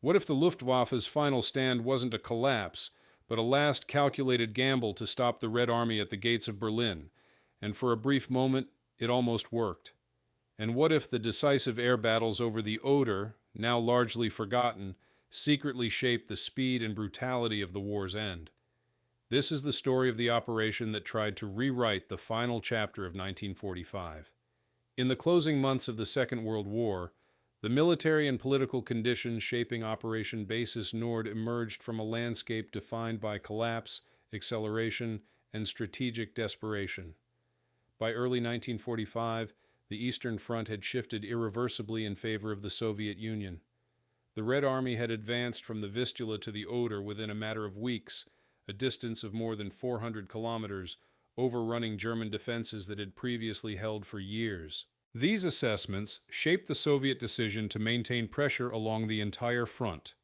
What if the Luftwaffe's final stand wasn't a collapse, but a last calculated gamble to stop the Red Army at the gates of Berlin? And for a brief moment, it almost worked. And what if the decisive air battles over the Oder, now largely forgotten, secretly shaped the speed and brutality of the war's end? This is the story of the operation that tried to rewrite the final chapter of 1945. In the closing months of the Second World War, the military and political conditions shaping Operation Basis Nord emerged from a landscape defined by collapse, acceleration, and strategic desperation. By early 1945, the Eastern Front had shifted irreversibly in favor of the Soviet Union. The Red Army had advanced from the Vistula to the Oder within a matter of weeks, a distance of more than 400 kilometers, overrunning German defenses that had previously held for years. These assessments shaped the Soviet decision to maintain pressure along the entire front,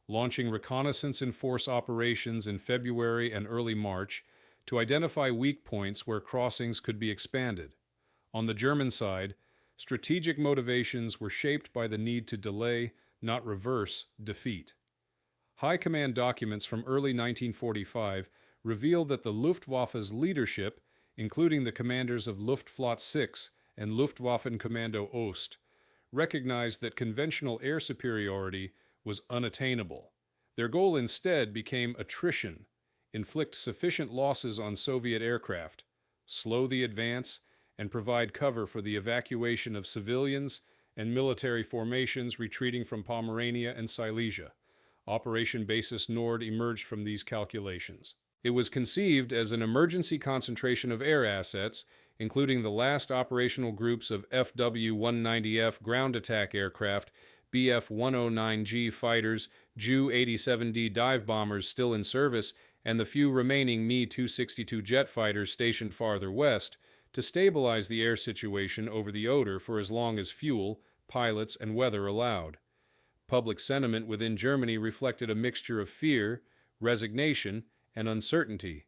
launching reconnaissance and force operations in February and early March to identify weak points where crossings could be expanded. On the German side, strategic motivations were shaped by the need to delay, not reverse, defeat. High command documents from early 1945 reveal that the Luftwaffe's leadership, including the commanders of Luftflotte 6 and Luftwaffenkommando Ost, recognized that conventional air superiority was unattainable. Their goal instead became attrition, inflict sufficient losses on Soviet aircraft, slow the advance, and provide cover for the evacuation of civilians and military formations retreating from Pomerania and Silesia. Operation Basis Nord emerged from these calculations. It was conceived as an emergency concentration of air assets, including the last operational groups of FW-190F ground attack aircraft, Bf-109G fighters, Ju-87D dive bombers still in service, and the few remaining Me-262 jet fighters stationed farther west, to stabilize the air situation over the Oder for as long as fuel, pilots, and weather allowed. Public sentiment within Germany reflected a mixture of fear, resignation, and uncertainty.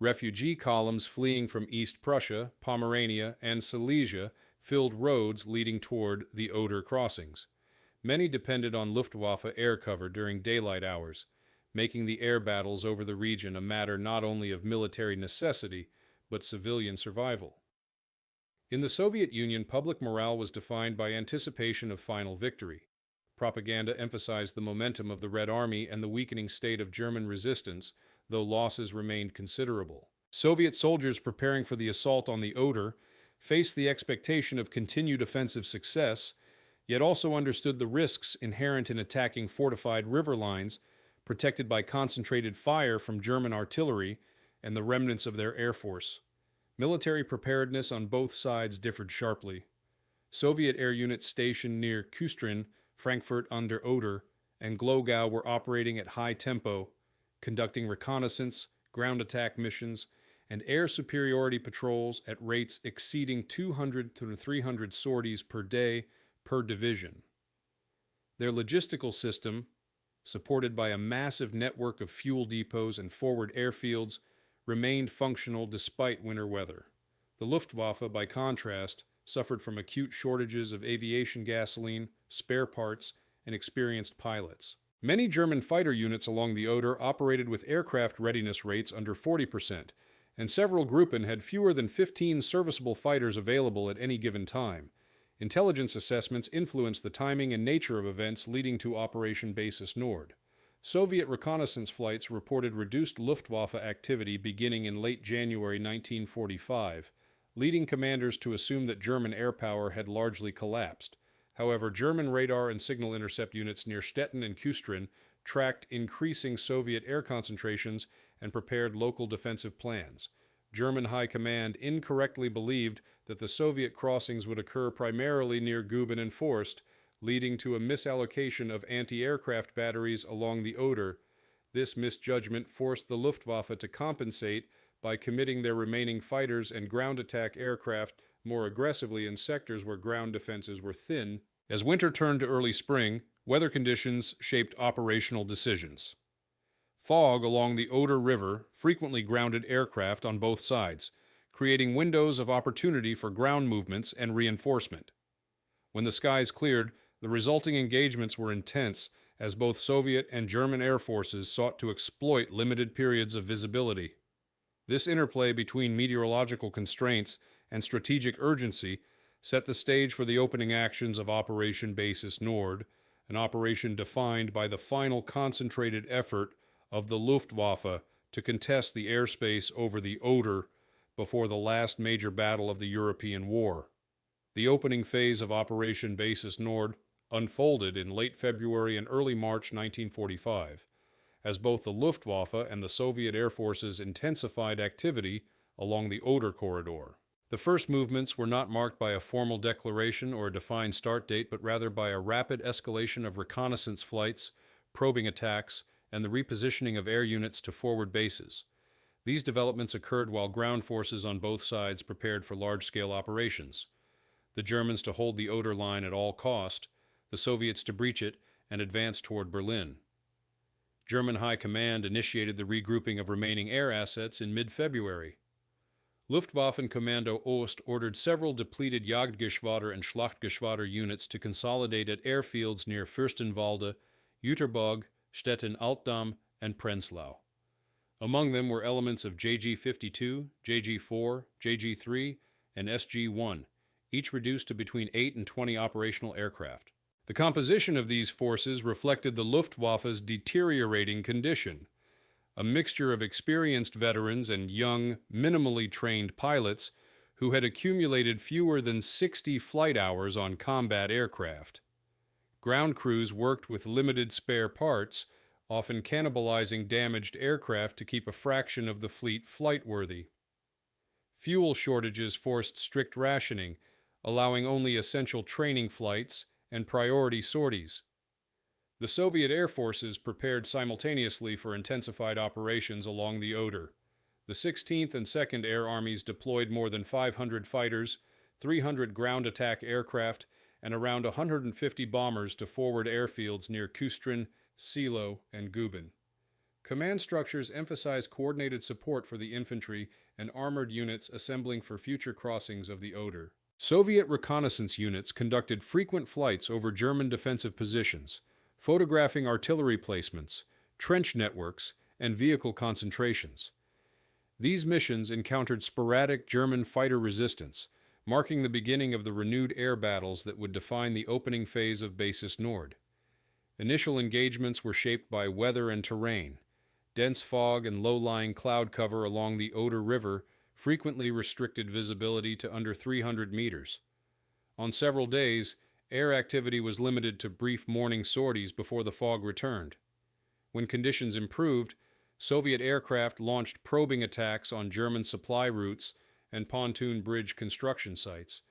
Refugee columns fleeing from East Prussia, Pomerania, and Silesia filled roads leading toward the Oder crossings. Many depended on Luftwaffe air cover during daylight hours, making the air battles over the region a matter not only of military necessity, but civilian survival. In the Soviet Union, public morale was defined by anticipation of final victory. Propaganda emphasized the momentum of the Red Army and the weakening state of German resistance, though losses remained considerable. Soviet soldiers preparing for the assault on the Oder faced the expectation of continued offensive success, yet also understood the risks inherent in attacking fortified river lines, protected by concentrated fire from German artillery and the remnants of their air force. Military preparedness on both sides differed sharply. Soviet air units stationed near Küstrin, Frankfurt an der Oder, and Glogau were operating at high tempo, conducting reconnaissance, ground attack missions, and air superiority patrols at rates exceeding 200 to 300 sorties per day per division. Their logistical system, supported by a massive network of fuel depots and forward airfields, remained functional despite winter weather. The Luftwaffe, by contrast, suffered from acute shortages of aviation gasoline, spare parts, and experienced pilots. Many German fighter units along the Oder operated with aircraft readiness rates under 40%, and several Gruppen had fewer than 15 serviceable fighters available at any given time. Intelligence assessments influenced the timing and nature of events leading to Operation Basis Nord. Soviet reconnaissance flights reported reduced Luftwaffe activity beginning in late January 1945, leading commanders to assume that German air power had largely collapsed. However, German radar and signal intercept units near Stettin and Küstrin tracked increasing Soviet air concentrations and prepared local defensive plans. German high command incorrectly believed that the Soviet crossings would occur primarily near Guben and Forst, leading to a misallocation of anti-aircraft batteries along the Oder. This misjudgment forced the Luftwaffe to compensate by committing their remaining fighters and ground attack aircraft more aggressively in sectors where ground defenses were thin. As winter turned to early spring, weather conditions shaped operational decisions. Fog along the Oder River frequently grounded aircraft on both sides, creating windows of opportunity for ground movements and reinforcement. When the skies cleared, the resulting engagements were intense, as both Soviet and German air forces sought to exploit limited periods of visibility. This interplay between meteorological constraints and strategic urgency set the stage for the opening actions of Operation Basis Nord, an operation defined by the final concentrated effort of the Luftwaffe to contest the airspace over the Oder before the last major battle of the European War. The opening phase of Operation Basis Nord unfolded in late February and early March 1945, as both the Luftwaffe and the Soviet air forces intensified activity along the Oder corridor. The first movements were not marked by a formal declaration or a defined start date, but rather by a rapid escalation of reconnaissance flights, probing attacks, and the repositioning of air units to forward bases. These developments occurred while ground forces on both sides prepared for large-scale operations. The Germans to hold the Oder line at all cost, the Soviets to breach it and advance toward Berlin. German High Command initiated the regrouping of remaining air assets in mid-February. Luftwaffe Kommando Ost ordered several depleted Jagdgeschwader and Schlachtgeschwader units to consolidate at airfields near Fürstenwalde, Jüterbog, Stettin-Altdam, and Prenzlau. Among them were elements of JG-52, JG-4, JG-3, and SG-1, each reduced to between 8 and 20 operational aircraft. The composition of these forces reflected the Luftwaffe's deteriorating condition. A mixture of experienced veterans and young, minimally trained pilots who had accumulated fewer than 60 flight hours on combat aircraft. Ground crews worked with limited spare parts, often cannibalizing damaged aircraft to keep a fraction of the fleet flight-worthy. Fuel shortages forced strict rationing, allowing only essential training flights and priority sorties. The Soviet air forces prepared simultaneously for intensified operations along the Oder. The 16th and 2nd Air Armies deployed more than 500 fighters, 300 ground attack aircraft, and around 150 bombers to forward airfields near Kustrin, Silo, and Guben. Command structures emphasized coordinated support for the infantry and armored units assembling for future crossings of the Oder. Soviet reconnaissance units conducted frequent flights over German defensive positions, photographing artillery placements, trench networks, and vehicle concentrations. These missions encountered sporadic German fighter resistance, marking the beginning of the renewed air battles that would define the opening phase of Basis Nord. Initial engagements were shaped by weather and terrain. Dense fog and low-lying cloud cover along the Oder River frequently restricted visibility to under 300 meters. On several days, air activity was limited to brief morning sorties before the fog returned. When conditions improved, Soviet aircraft launched probing attacks on German supply routes and pontoon bridge construction sites.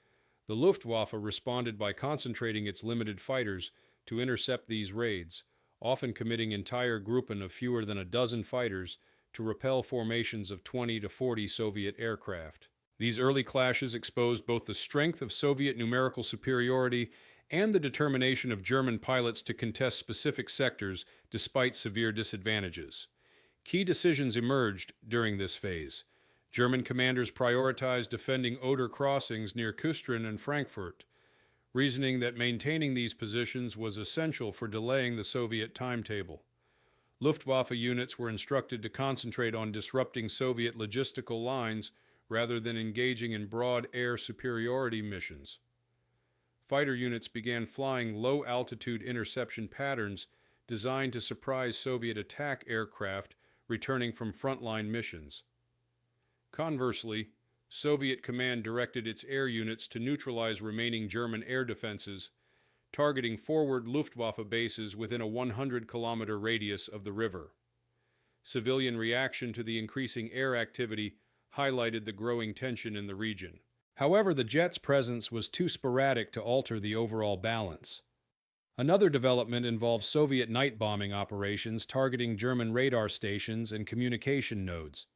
The Luftwaffe responded by concentrating its limited fighters to intercept these raids, often committing entire gruppen of fewer than a dozen fighters to repel formations of 20 to 40 Soviet aircraft. These early clashes exposed both the strength of Soviet numerical superiority and the determination of German pilots to contest specific sectors despite severe disadvantages. Key decisions emerged during this phase. German commanders prioritized defending Oder crossings near Kustrin and Frankfurt, reasoning that maintaining these positions was essential for delaying the Soviet timetable. Luftwaffe units were instructed to concentrate on disrupting Soviet logistical lines rather than engaging in broad air superiority missions. Fighter units began flying low-altitude interception patterns designed to surprise Soviet attack aircraft returning from frontline missions. Conversely, Soviet command directed its air units to neutralize remaining German air defenses, targeting forward Luftwaffe bases within a 100-kilometer radius of the river. Civilian reaction to the increasing air activity highlighted the growing tension in the region. However, the jet's presence was too sporadic to alter the overall balance. Another development involved Soviet night bombing operations targeting German radar stations and communication nodes.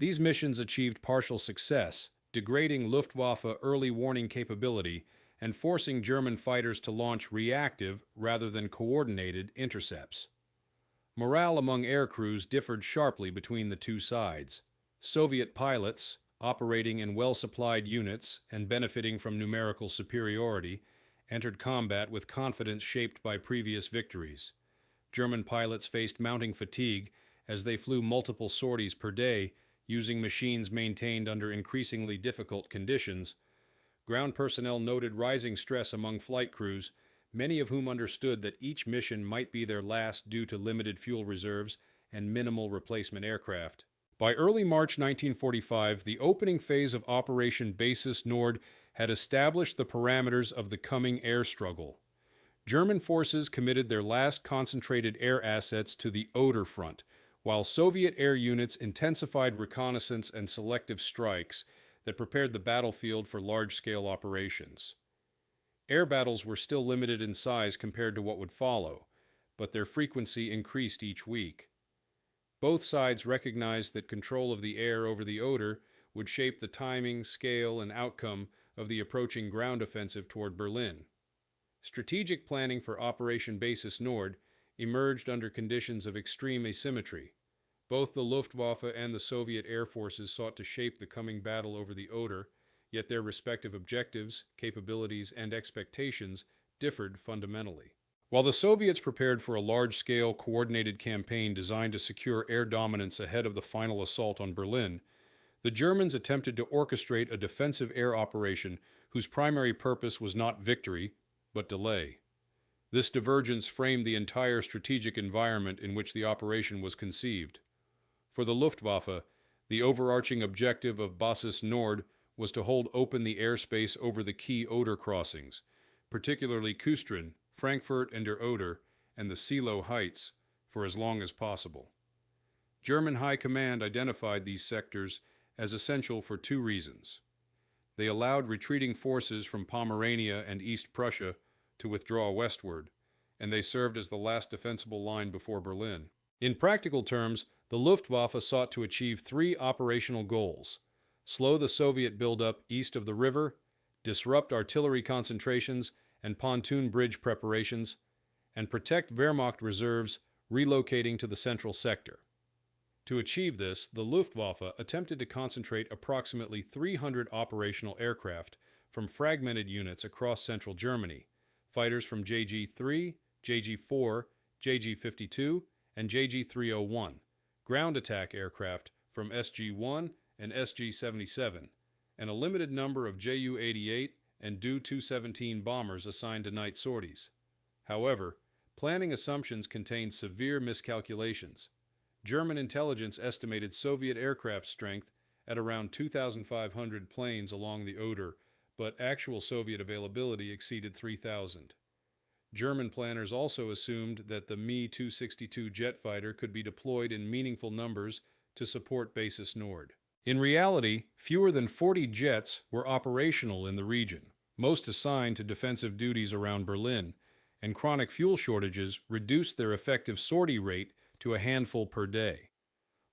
These missions achieved partial success, degrading Luftwaffe early warning capability and forcing German fighters to launch reactive rather than coordinated intercepts. Morale among air crews differed sharply between the two sides. Soviet pilots, operating in well-supplied units and benefiting from numerical superiority, entered combat with confidence shaped by previous victories. German pilots faced mounting fatigue as they flew multiple sorties per day using machines maintained under increasingly difficult conditions. Ground personnel noted rising stress among flight crews, many of whom understood that each mission might be their last due to limited fuel reserves and minimal replacement aircraft. By early March 1945, the opening phase of Operation Basis Nord had established the parameters of the coming air struggle. German forces committed their last concentrated air assets to the Oder front, while Soviet air units intensified reconnaissance and selective strikes that prepared the battlefield for large-scale operations. Air battles were still limited in size compared to what would follow, but their frequency increased each week. Both sides recognized that control of the air over the Oder would shape the timing, scale, and outcome of the approaching ground offensive toward Berlin. Strategic planning for Operation Basis Nord emerged under conditions of extreme asymmetry. Both the Luftwaffe and the Soviet air forces sought to shape the coming battle over the Oder, yet their respective objectives, capabilities, and expectations differed fundamentally. While the Soviets prepared for a large-scale, coordinated campaign designed to secure air dominance ahead of the final assault on Berlin, the Germans attempted to orchestrate a defensive air operation whose primary purpose was not victory, but delay. This divergence framed the entire strategic environment in which the operation was conceived. For the Luftwaffe, the overarching objective of Basis Nord was to hold open the airspace over the key Oder crossings, particularly Küstrin, Frankfurt and der Oder, and the Seelow Heights, for as long as possible. German High Command identified these sectors as essential for two reasons. They allowed retreating forces from Pomerania and East Prussia to withdraw westward, and they served as the last defensible line before Berlin. In practical terms, the Luftwaffe sought to achieve three operational goals: slow the Soviet buildup east of the river, disrupt artillery concentrations and pontoon bridge preparations, and protect Wehrmacht reserves relocating to the central sector. To achieve this, the Luftwaffe attempted to concentrate approximately 300 operational aircraft from fragmented units across central Germany, fighters from JG-3, JG-4, JG-52, and JG-301, ground attack aircraft from SG-1 and SG-77, and a limited number of Ju-88 and Do-217 bombers assigned to night sorties. However, planning assumptions contained severe miscalculations. German intelligence estimated Soviet aircraft strength at around 2,500 planes along the Oder, but actual Soviet availability exceeded 3,000. German planners also assumed that the Me-262 jet fighter could be deployed in meaningful numbers to support Basis Nord. In reality, fewer than 40 jets were operational in the region, most assigned to defensive duties around Berlin, and chronic fuel shortages reduced their effective sortie rate to a handful per day.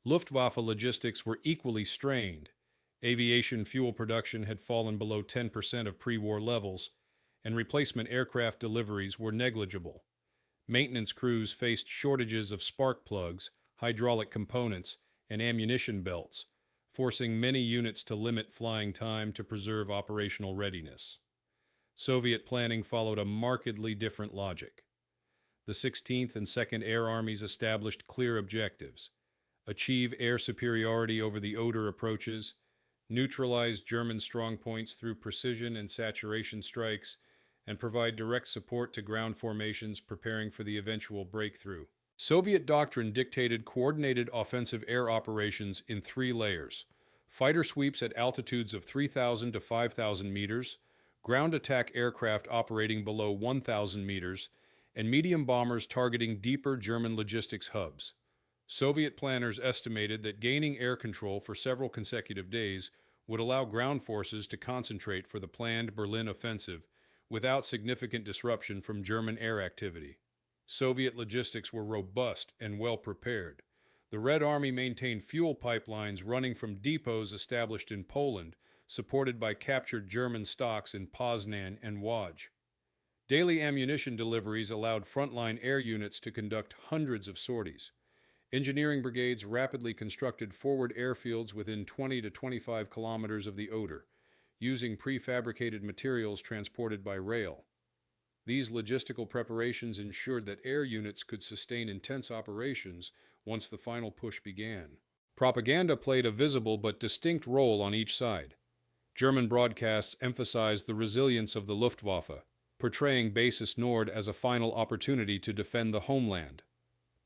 Luftwaffe logistics were equally strained. Aviation fuel production had fallen below 10% of pre-war levels, and replacement aircraft deliveries were negligible. Maintenance crews faced shortages of spark plugs, hydraulic components, and ammunition belts, forcing many units to limit flying time to preserve operational readiness. Soviet planning followed a markedly different logic. The 16th and 2nd Air Armies established clear objectives: achieve air superiority over the Oder approaches, neutralize German strongpoints through precision and saturation strikes, and provide direct support to ground formations preparing for the eventual breakthrough. Soviet doctrine dictated coordinated offensive air operations in three layers: fighter sweeps at altitudes of 3,000 to 5,000 meters, ground attack aircraft operating below 1,000 meters, and medium bombers targeting deeper German logistics hubs. Soviet planners estimated that gaining air control for several consecutive days would allow ground forces to concentrate for the planned Berlin offensive without significant disruption from German air activity. Soviet logistics were robust and well prepared. The Red Army maintained fuel pipelines running from depots established in Poland, supported by captured German stocks in Poznan and Łódź. Daily ammunition deliveries allowed frontline air units to conduct hundreds of sorties. Engineering brigades rapidly constructed forward airfields within 20 to 25 kilometers of the Oder, using prefabricated materials transported by rail. These logistical preparations ensured that air units could sustain intense operations once the final push began. Propaganda played a visible but distinct role on each side. German broadcasts emphasized the resilience of the Luftwaffe, portraying Basis Nord as a final opportunity to defend the homeland.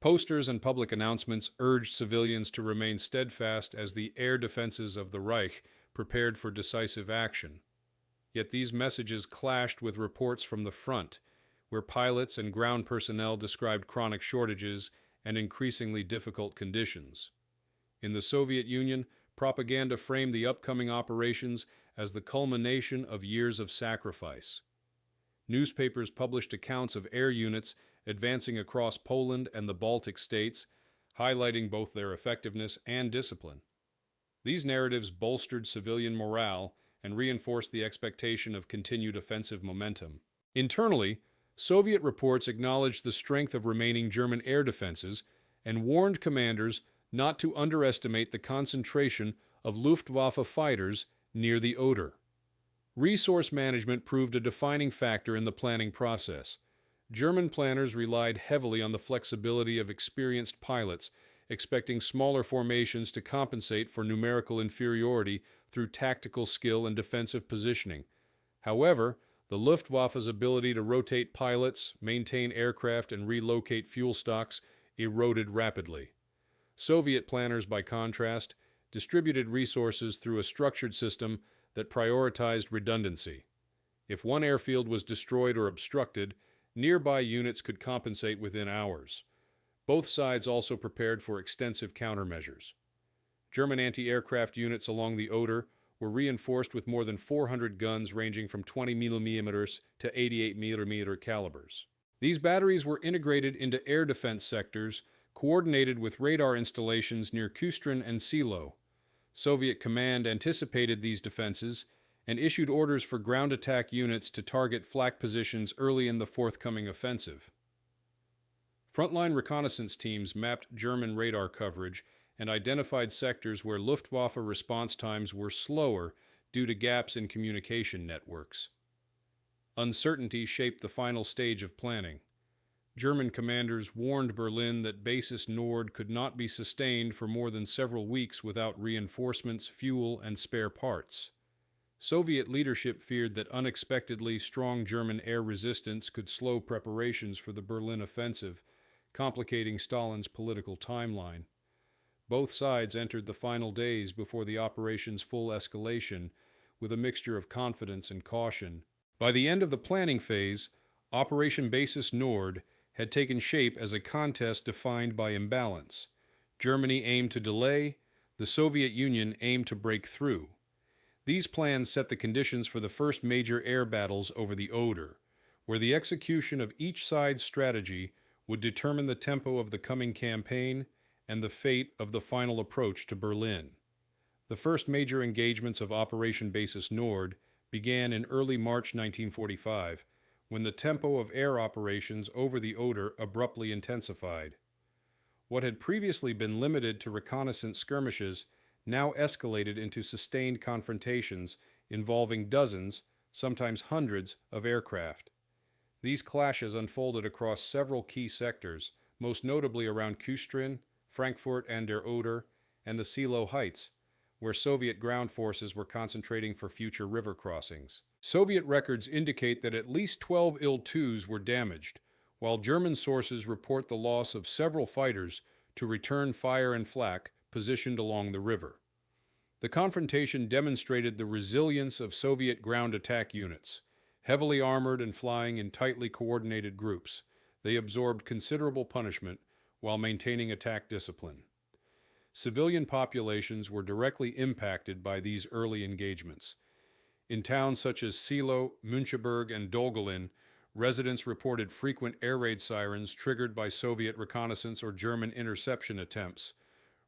Posters and public announcements urged civilians to remain steadfast as the air defenses of the Reich prepared for decisive action. Yet these messages clashed with reports from the front, where pilots and ground personnel described chronic shortages and increasingly difficult conditions. In the Soviet Union, propaganda framed the upcoming operations as the culmination of years of sacrifice. Newspapers published accounts of air units advancing across Poland and the Baltic states, highlighting both their effectiveness and discipline. These narratives bolstered civilian morale and reinforced the expectation of continued offensive momentum. Internally, Soviet reports acknowledged the strength of remaining German air defenses and warned commanders not to underestimate the concentration of Luftwaffe fighters near the Oder. Resource management proved a defining factor in the planning process. German planners relied heavily on the flexibility of experienced pilots, expecting smaller formations to compensate for numerical inferiority through tactical skill and defensive positioning. However, the Luftwaffe's ability to rotate pilots, maintain aircraft, and relocate fuel stocks eroded rapidly. Soviet planners, by contrast, distributed resources through a structured system that prioritized redundancy. If one airfield was destroyed or obstructed, nearby units could compensate within hours. Both sides also prepared for extensive countermeasures. German anti-aircraft units along the Oder were reinforced with more than 400 guns ranging from 20 mm to 88 mm calibers. These batteries were integrated into air defense sectors, coordinated with radar installations near Kustrin and Silo. Soviet command anticipated these defenses and issued orders for ground attack units to target flak positions early in the forthcoming offensive. Frontline reconnaissance teams mapped German radar coverage and identified sectors where Luftwaffe response times were slower due to gaps in communication networks. Uncertainty shaped the final stage of planning. German commanders warned Berlin that Basis Nord could not be sustained for more than several weeks without reinforcements, fuel, and spare parts. Soviet leadership feared that unexpectedly strong German air resistance could slow preparations for the Berlin offensive, complicating Stalin's political timeline. Both sides entered the final days before the operation's full escalation with a mixture of confidence and caution. By the end of the planning phase, Operation Basis Nord had taken shape as a contest defined by imbalance. Germany aimed to delay, the Soviet Union aimed to break through. These plans set the conditions for the first major air battles over the Oder, where the execution of each side's strategy would determine the tempo of the coming campaign and the fate of the final approach to Berlin. The first major engagements of Operation Basis Nord began in early March 1945, when the tempo of air operations over the Oder abruptly intensified. What had previously been limited to reconnaissance skirmishes now escalated into sustained confrontations involving dozens, sometimes hundreds, of aircraft. These clashes unfolded across several key sectors, most notably around Kustrin, Frankfurt an der Oder, and the Silo Heights, where Soviet ground forces were concentrating for future river crossings. Soviet records indicate that at least 12 Il-2s were damaged, while German sources report the loss of several fighters to return fire and flak positioned along the river. The confrontation demonstrated the resilience of Soviet ground attack units. Heavily armored and flying in tightly coordinated groups, they absorbed considerable punishment while maintaining attack discipline. Civilian populations were directly impacted by these early engagements. In towns such as Silo, Müncheberg, and Dolgelin, residents reported frequent air raid sirens triggered by Soviet reconnaissance or German interception attempts.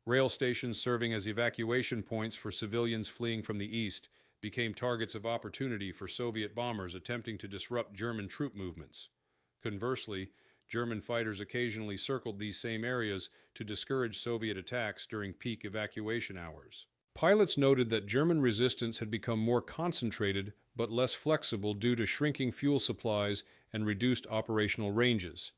Rail stations serving as evacuation points for civilians fleeing from the east became targets of opportunity for Soviet bombers attempting to disrupt German troop movements. Conversely, German fighters occasionally circled these same areas to discourage Soviet attacks during peak evacuation hours. Pilots noted that German resistance had become more concentrated but less flexible due to shrinking fuel supplies and reduced operational ranges.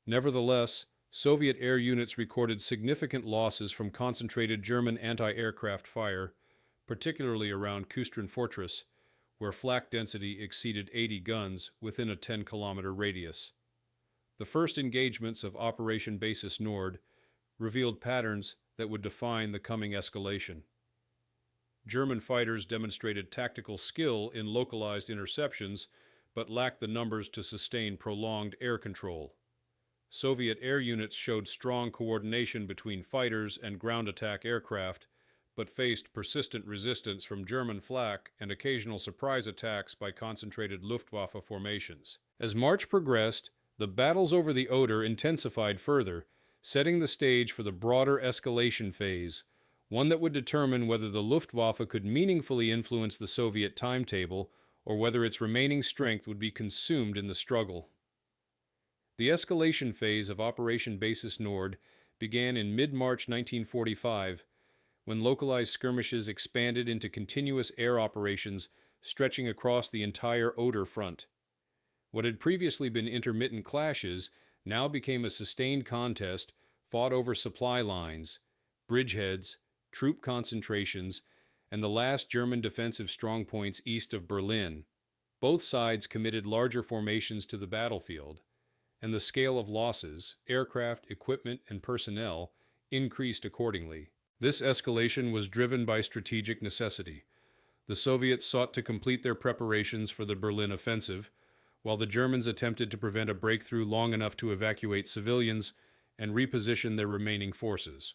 Nevertheless, Soviet air units recorded significant losses from concentrated German anti-aircraft fire, particularly around Kustrin Fortress, where flak density exceeded 80 guns within a 10-kilometer radius. The first engagements of Operation Basis Nord revealed patterns that would define the coming escalation. German fighters demonstrated tactical skill in localized interceptions, but lacked the numbers to sustain prolonged air control. Soviet air units showed strong coordination between fighters and ground attack aircraft, but faced persistent resistance from German flak and occasional surprise attacks by concentrated Luftwaffe formations. As March progressed, the battles over the Oder intensified further, setting the stage for the broader escalation phase, one that would determine whether the Luftwaffe could meaningfully influence the Soviet timetable or whether its remaining strength would be consumed in the struggle. The escalation phase of Operation Basis Nord began in mid-March 1945, when localized skirmishes expanded into continuous air operations stretching across the entire Oder front. What had previously been intermittent clashes now became a sustained contest fought over supply lines, bridgeheads, troop concentrations, and the last German defensive strongpoints east of Berlin. Both sides committed larger formations to the battlefield, and the scale of losses, aircraft, equipment, and personnel, increased accordingly. This escalation was driven by strategic necessity. The Soviets sought to complete their preparations for the Berlin offensive, while the Germans attempted to prevent a breakthrough long enough to evacuate civilians and reposition their remaining forces.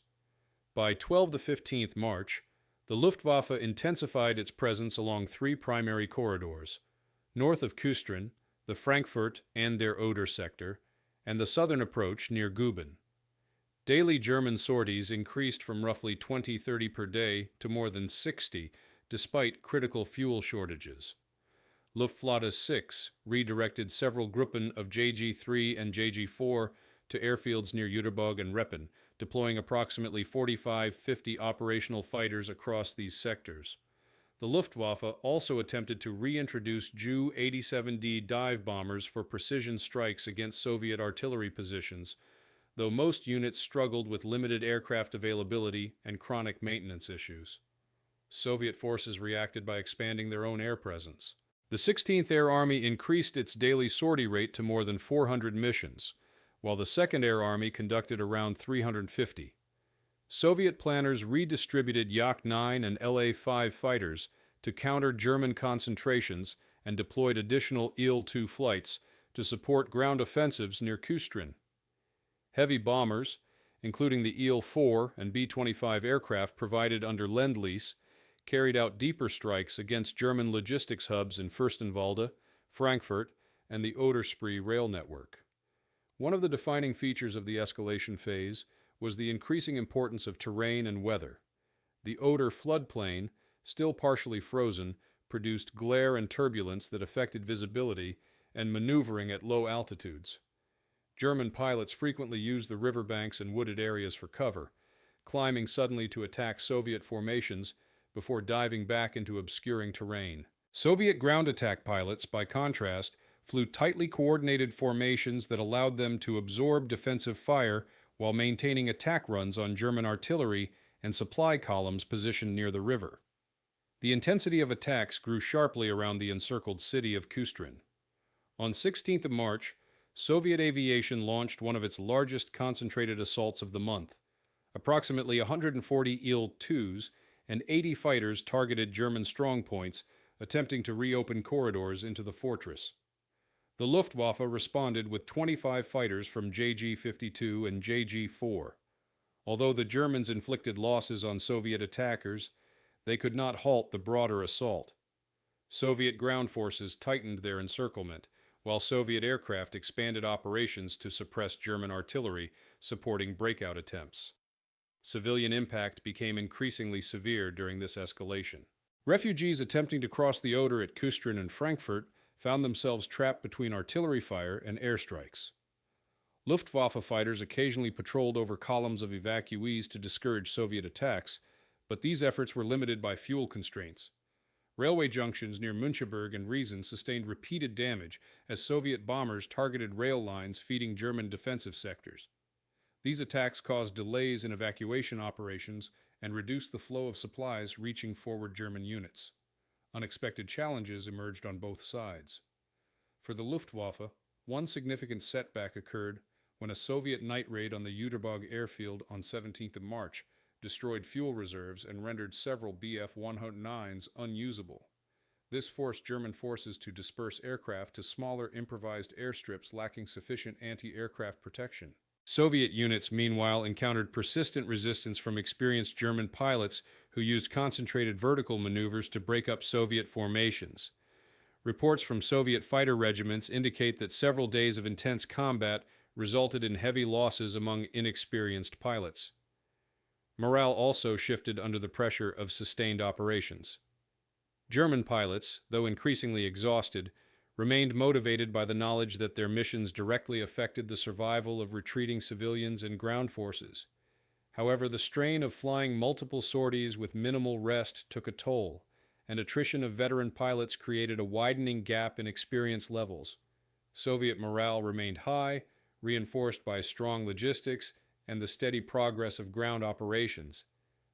By 12 to 15 March, the Luftwaffe intensified its presence along three primary corridors: north of Kustrin, the Frankfurt and der Oder sector, and the southern approach near Guben. Daily German sorties increased from roughly 20-30 per day to more than 60, despite critical fuel shortages. Luftflotte 6 redirected several Gruppen of JG-3 and JG-4 to airfields near Jüterbog and Reppen, deploying approximately 45-50 operational fighters across these sectors. The Luftwaffe also attempted to reintroduce Ju-87D dive bombers for precision strikes against Soviet artillery positions, though most units struggled with limited aircraft availability and chronic maintenance issues. Soviet forces reacted by expanding their own air presence. The 16th Air Army increased its daily sortie rate to more than 400 missions, while the 2nd Air Army conducted around 350. Soviet planners redistributed Yak-9 and La-5 fighters to counter German concentrations and deployed additional Il-2 flights to support ground offensives near Kustrin. Heavy bombers, including the Il-4 and B-25 aircraft provided under Lend-Lease, carried out deeper strikes against German logistics hubs in Fürstenwalde, Frankfurt, and the Oder-Spree rail network. One of the defining features of the escalation phase was the increasing importance of terrain and weather. The Oder floodplain, still partially frozen, produced glare and turbulence that affected visibility and maneuvering at low altitudes. German pilots frequently used the riverbanks and wooded areas for cover, climbing suddenly to attack Soviet formations before diving back into obscuring terrain. Soviet ground attack pilots, by contrast, flew tightly coordinated formations that allowed them to absorb defensive fire while maintaining attack runs on German artillery and supply columns positioned near the river. The intensity of attacks grew sharply around the encircled city of Kustrin. On 16th of March, Soviet aviation launched one of its largest concentrated assaults of the month. Approximately 140 Il-2s and 80 fighters targeted German strongpoints, attempting to reopen corridors into the fortress. The Luftwaffe responded with 25 fighters from JG-52 and JG-4. Although the Germans inflicted losses on Soviet attackers, they could not halt the broader assault. Soviet ground forces tightened their encirclement, while Soviet aircraft expanded operations to suppress German artillery, supporting breakout attempts. Civilian impact became increasingly severe during this escalation. Refugees attempting to cross the Oder at Kustrin and Frankfurt found themselves trapped between artillery fire and airstrikes. Luftwaffe fighters occasionally patrolled over columns of evacuees to discourage Soviet attacks, but these efforts were limited by fuel constraints. Railway junctions near Müncheberg and Riesen sustained repeated damage as Soviet bombers targeted rail lines feeding German defensive sectors. These attacks caused delays in evacuation operations and reduced the flow of supplies reaching forward German units. Unexpected challenges emerged on both sides. For the Luftwaffe, one significant setback occurred when a Soviet night raid on the Jüterbog airfield on 17th of March destroyed fuel reserves and rendered several Bf-109s unusable. This forced German forces to disperse aircraft to smaller improvised airstrips lacking sufficient anti-aircraft protection. Soviet units, meanwhile, encountered persistent resistance from experienced German pilots who used concentrated vertical maneuvers to break up Soviet formations. Reports from Soviet fighter regiments indicate that several days of intense combat resulted in heavy losses among inexperienced pilots. Morale also shifted under the pressure of sustained operations. German pilots, though increasingly exhausted, remained motivated by the knowledge that their missions directly affected the survival of retreating civilians and ground forces. However, the strain of flying multiple sorties with minimal rest took a toll, and attrition of veteran pilots created a widening gap in experience levels. Soviet morale remained high, reinforced by strong logistics and the steady progress of ground operations.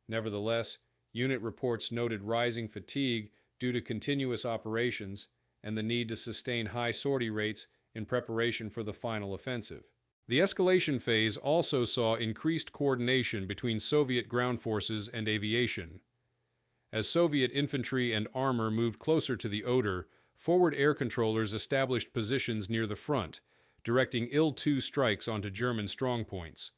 Nevertheless, unit reports noted rising fatigue due to continuous operations and the need to sustain high sortie rates in preparation for the final offensive. The escalation phase also saw increased coordination between Soviet ground forces and aviation. As Soviet infantry and armor moved closer to the Oder, forward air controllers established positions near the front, directing Il-2 strikes onto German strongpoints.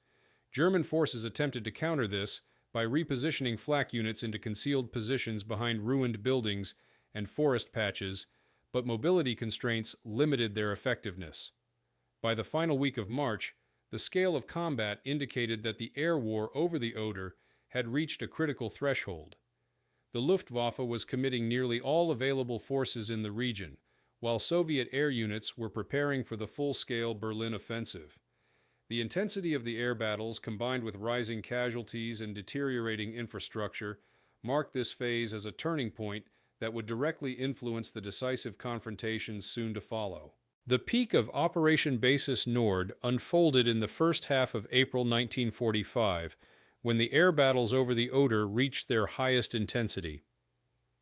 German forces attempted to counter this by repositioning flak units into concealed positions behind ruined buildings and forest patches, but mobility constraints limited their effectiveness. By the final week of March, the scale of combat indicated that the air war over the Oder had reached a critical threshold. The Luftwaffe was committing nearly all available forces in the region, while Soviet air units were preparing for the full-scale Berlin offensive. The intensity of the air battles, combined with rising casualties and deteriorating infrastructure, marked this phase as a turning point that would directly influence the decisive confrontations soon to follow. The peak of Operation Basis Nord unfolded in the first half of April 1945, when the air battles over the Oder reached their highest intensity.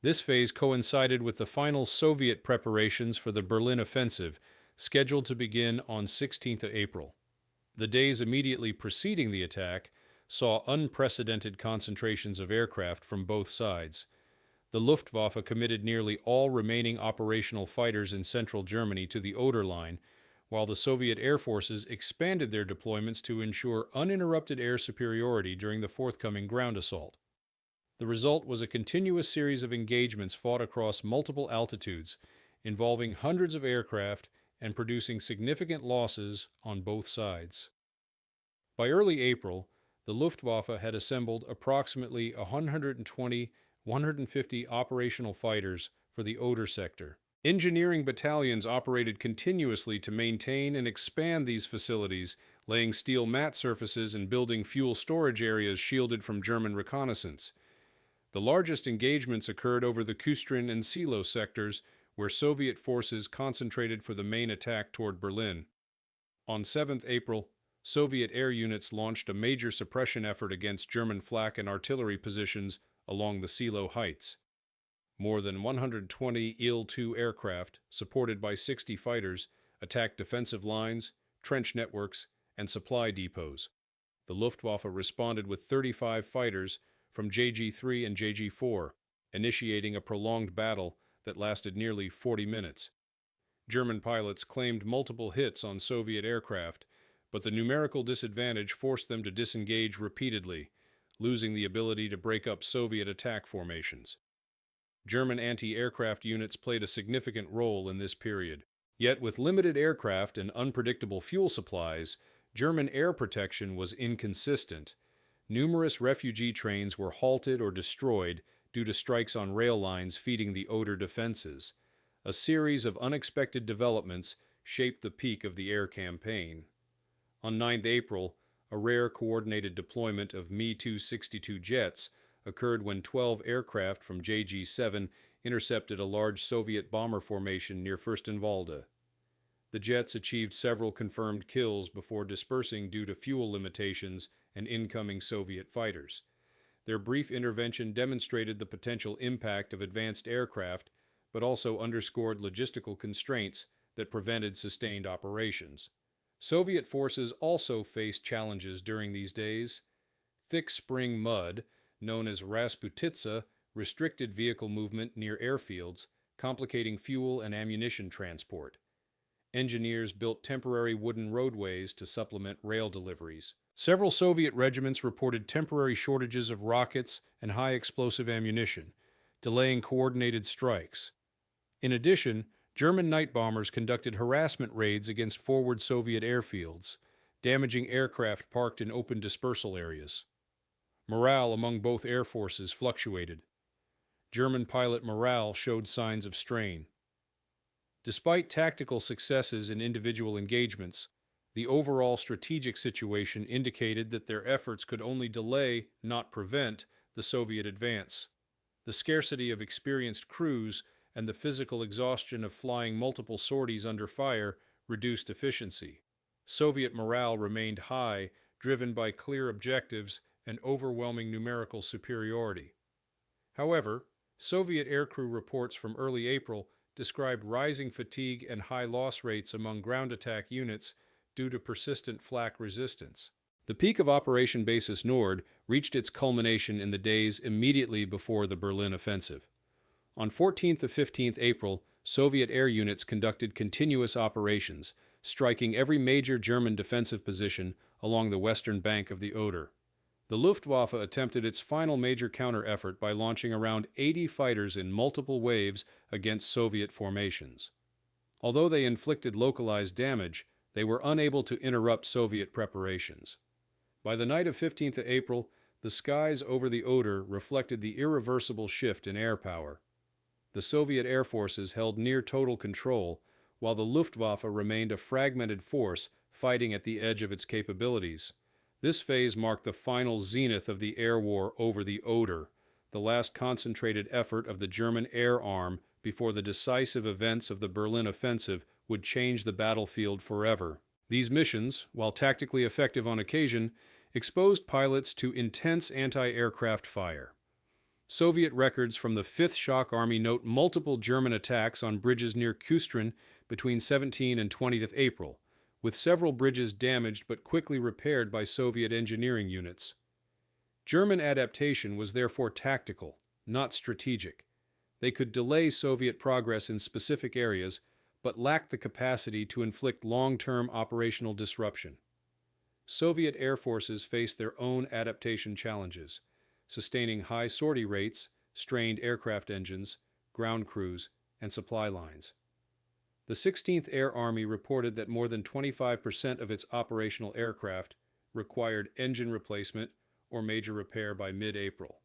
This phase coincided with the final Soviet preparations for the Berlin offensive, scheduled to begin on 16th of April. The days immediately preceding the attack saw unprecedented concentrations of aircraft from both sides. The Luftwaffe committed nearly all remaining operational fighters in central Germany to the Oder line, while the Soviet air forces expanded their deployments to ensure uninterrupted air superiority during the forthcoming ground assault. The result was a continuous series of engagements fought across multiple altitudes, involving hundreds of aircraft and producing significant losses on both sides. By early April, the Luftwaffe had assembled approximately 120-150 operational fighters for the Oder sector. Engineering battalions operated continuously to maintain and expand these facilities, laying steel mat surfaces and building fuel storage areas shielded from German reconnaissance. The largest engagements occurred over the Küstrin and Silo sectors, where Soviet forces concentrated for the main attack toward Berlin. On 7th April, Soviet air units launched a major suppression effort against German flak and artillery positions along the Silo heights. More than 120 Il-2 aircraft, supported by 60 fighters, attacked defensive lines, trench networks, and supply depots. The Luftwaffe responded with 35 fighters from JG-3 and JG-4, initiating a prolonged battle that lasted nearly 40 minutes. German pilots claimed multiple hits on Soviet aircraft, but the numerical disadvantage forced them to disengage repeatedly, losing the ability to break up Soviet attack formations. German anti-aircraft units played a significant role in this period. Yet with limited aircraft and unpredictable fuel supplies, German air protection was inconsistent. Numerous refugee trains were halted or destroyed due to strikes on rail lines feeding the Oder defenses. A series of unexpected developments shaped the peak of the air campaign. On 9th April, a rare coordinated deployment of Mi-262 jets occurred when 12 aircraft from JG-7 intercepted a large Soviet bomber formation near Fürstenwalde. The jets achieved several confirmed kills before dispersing due to fuel limitations and incoming Soviet fighters. Their brief intervention demonstrated the potential impact of advanced aircraft, but also underscored logistical constraints that prevented sustained operations. Soviet forces also faced challenges during these days. Thick spring mud, known as Rasputitsa, restricted vehicle movement near airfields, complicating fuel and ammunition transport. Engineers built temporary wooden roadways to supplement rail deliveries. Several Soviet regiments reported temporary shortages of rockets and high-explosive ammunition, delaying coordinated strikes. In addition, German night bombers conducted harassment raids against forward Soviet airfields, damaging aircraft parked in open dispersal areas. Morale among both air forces fluctuated. German pilot morale showed signs of strain. Despite tactical successes in individual engagements, the overall strategic situation indicated that their efforts could only delay, not prevent, the Soviet advance. The scarcity of experienced crews and the physical exhaustion of flying multiple sorties under fire reduced efficiency. Soviet morale remained high, driven by clear objectives and overwhelming numerical superiority. However, Soviet aircrew reports from early April described rising fatigue and high loss rates among ground attack units due to persistent flak resistance. The peak of Operation Basis Nord reached its culmination in the days immediately before the Berlin offensive. On 14th to 15th April, Soviet air units conducted continuous operations, striking every major German defensive position along the western bank of the Oder. The Luftwaffe attempted its final major counter-effort by launching around 80 fighters in multiple waves against Soviet formations. Although they inflicted localized damage, they were unable to interrupt Soviet preparations. By the night of 15th April, the skies over the Oder reflected the irreversible shift in air power. The Soviet air forces held near total control, while the Luftwaffe remained a fragmented force fighting at the edge of its capabilities. This phase marked the final zenith of the air war over the Oder, the last concentrated effort of the German air arm before the decisive events of the Berlin offensive would change the battlefield forever. These missions, while tactically effective on occasion, exposed pilots to intense anti-aircraft fire. Soviet records from the 5th Shock Army note multiple German attacks on bridges near Kustrin between 17 and 20th April, with several bridges damaged but quickly repaired by Soviet engineering units. German adaptation was therefore tactical, not strategic. They could delay Soviet progress in specific areas, but lacked the capacity to inflict long-term operational disruption. Soviet air forces faced their own adaptation challenges, sustaining high sortie rates, strained aircraft engines, ground crews, and supply lines. The 16th Air Army reported that more than 25% of its operational aircraft required engine replacement or major repair by mid-April.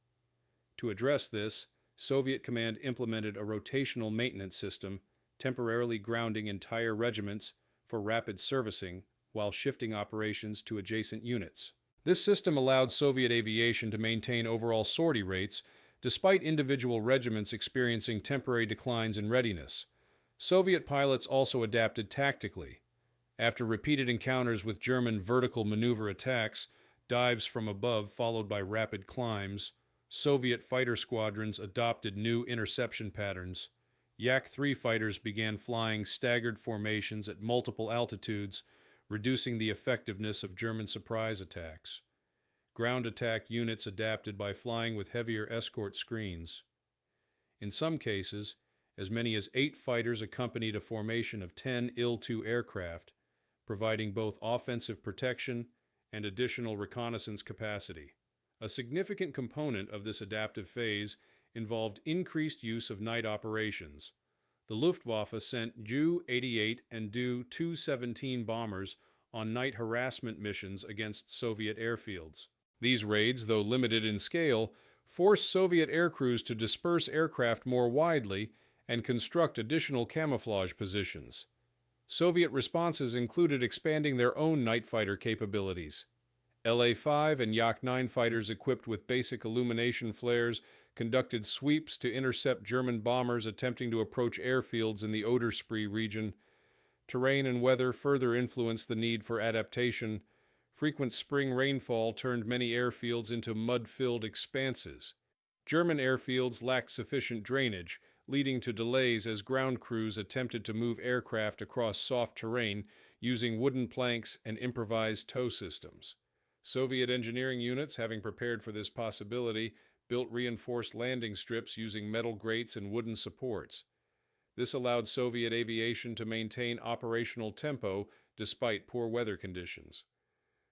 To address this, Soviet command implemented a rotational maintenance system, temporarily grounding entire regiments for rapid servicing while shifting operations to adjacent units. This system allowed Soviet aviation to maintain overall sortie rates, despite individual regiments experiencing temporary declines in readiness. Soviet pilots also adapted tactically. After repeated encounters with German vertical maneuver attacks, dives from above followed by rapid climbs, Soviet fighter squadrons adopted new interception patterns. Yak-3 fighters began flying staggered formations at multiple altitudes, reducing the effectiveness of German surprise attacks. Ground attack units adapted by flying with heavier escort screens. In some cases, as many as 8 fighters accompanied a formation of 10 Il-2 aircraft, providing both offensive protection and additional reconnaissance capacity. A significant component of this adaptive phase involved increased use of night operations. The Luftwaffe sent Ju-88 and Du-217 bombers on night harassment missions against Soviet airfields. These raids, though limited in scale, forced Soviet aircrews to disperse aircraft more widely and construct additional camouflage positions. Soviet responses included expanding their own night fighter capabilities. LA-5 and Yak-9 fighters equipped with basic illumination flares conducted sweeps to intercept German bombers attempting to approach airfields in the Oder-Spree region. Terrain and weather further influenced the need for adaptation. Frequent spring rainfall turned many airfields into mud-filled expanses. German airfields lacked sufficient drainage, leading to delays as ground crews attempted to move aircraft across soft terrain using wooden planks and improvised tow systems. Soviet engineering units, having prepared for this possibility, built reinforced landing strips using metal grates and wooden supports. This allowed Soviet aviation to maintain operational tempo despite poor weather conditions.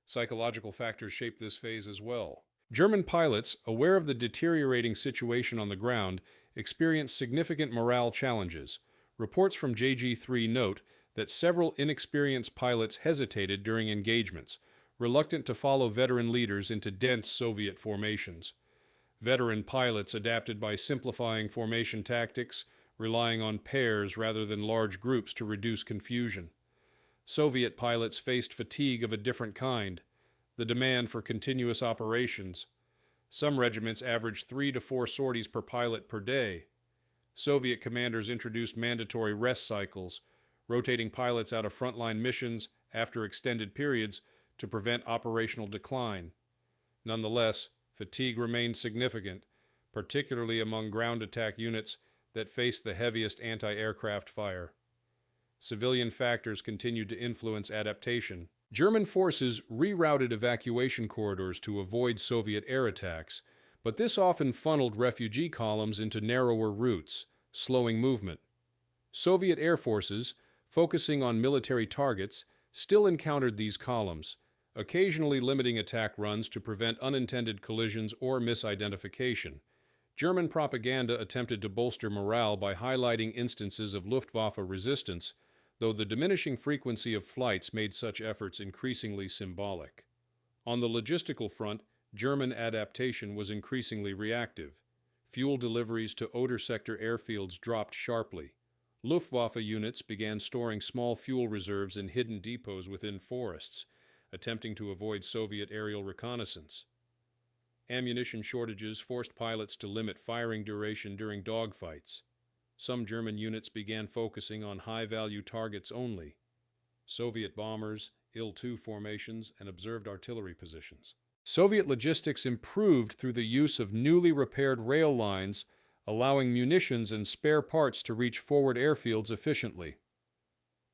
Psychological factors shaped this phase as well. German pilots, aware of the deteriorating situation on the ground, experienced significant morale challenges. Reports from JG3 note that several inexperienced pilots hesitated during engagements, reluctant to follow veteran leaders into dense Soviet formations. Veteran pilots adapted by simplifying formation tactics, relying on pairs rather than large groups to reduce confusion. Soviet pilots faced fatigue of a different kind, the demand for continuous operations. Some regiments averaged 3 to 4 sorties per pilot per day. Soviet commanders introduced mandatory rest cycles, rotating pilots out of frontline missions after extended periods to prevent operational decline. Nonetheless, fatigue remained significant, particularly among ground attack units that faced the heaviest anti-aircraft fire. Civilian factors continued to influence adaptation. German forces rerouted evacuation corridors to avoid Soviet air attacks, but this often funneled refugee columns into narrower routes, slowing movement. Soviet air forces, focusing on military targets, still encountered these columns, occasionally limiting attack runs to prevent unintended collisions or misidentification. German propaganda attempted to bolster morale by highlighting instances of Luftwaffe resistance, though the diminishing frequency of flights made such efforts increasingly symbolic. On the logistical front, German adaptation was increasingly reactive. Fuel deliveries to Oder sector airfields dropped sharply. Luftwaffe units began storing small fuel reserves in hidden depots within forests, attempting to avoid Soviet aerial reconnaissance. Ammunition shortages forced pilots to limit firing duration during dogfights. Some German units began focusing on high-value targets only: Soviet bombers, Il-2 formations, and observed artillery positions. Soviet logistics improved through the use of newly repaired rail lines, allowing munitions and spare parts to reach forward airfields efficiently.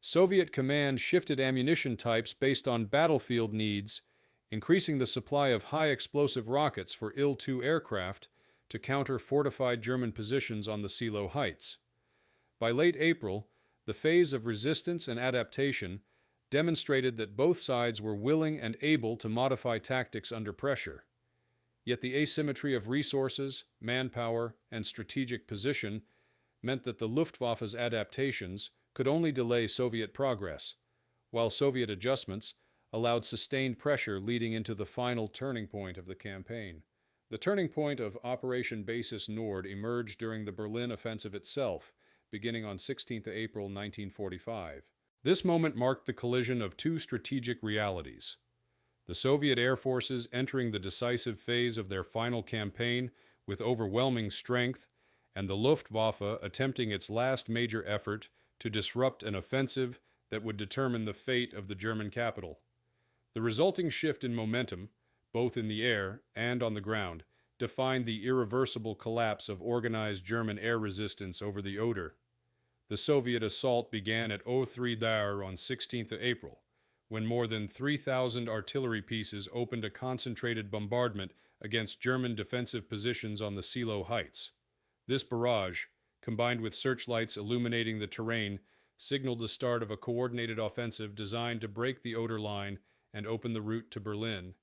Soviet command shifted ammunition types based on battlefield needs, increasing the supply of high-explosive rockets for Il-2 aircraft to counter fortified German positions on the Silo Heights. By late April, the phase of resistance and adaptation demonstrated that both sides were willing and able to modify tactics under pressure. Yet the asymmetry of resources, manpower, and strategic position meant that the Luftwaffe's adaptations could only delay Soviet progress, while Soviet adjustments allowed sustained pressure leading into the final turning point of the campaign. The turning point of Operation Basis Nord emerged during the Berlin offensive itself, beginning on 16 April 1945. This moment marked the collision of two strategic realities: the Soviet air forces entering the decisive phase of their final campaign with overwhelming strength, and the Luftwaffe attempting its last major effort to disrupt an offensive that would determine the fate of the German capital. The resulting shift in momentum, both in the air and on the ground, defined the irreversible collapse of organized German air resistance over the Oder. The Soviet assault began at 03 Dar on 16 April, when more than 3,000 artillery pieces opened a concentrated bombardment against German defensive positions on the Silo Heights. This barrage, combined with searchlights illuminating the terrain, signaled the start of a coordinated offensive designed to break the Oder line and open the route to Berlin.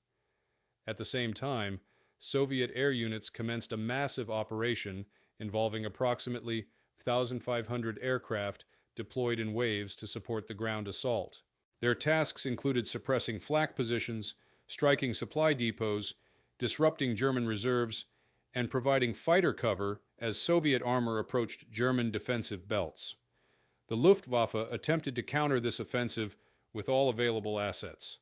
At the same time, Soviet air units commenced a massive operation involving approximately 1,500 aircraft deployed in waves to support the ground assault. Their tasks included suppressing flak positions, striking supply depots, disrupting German reserves, and providing fighter cover as Soviet armor approached German defensive belts. The Luftwaffe attempted to counter this offensive with all available assets.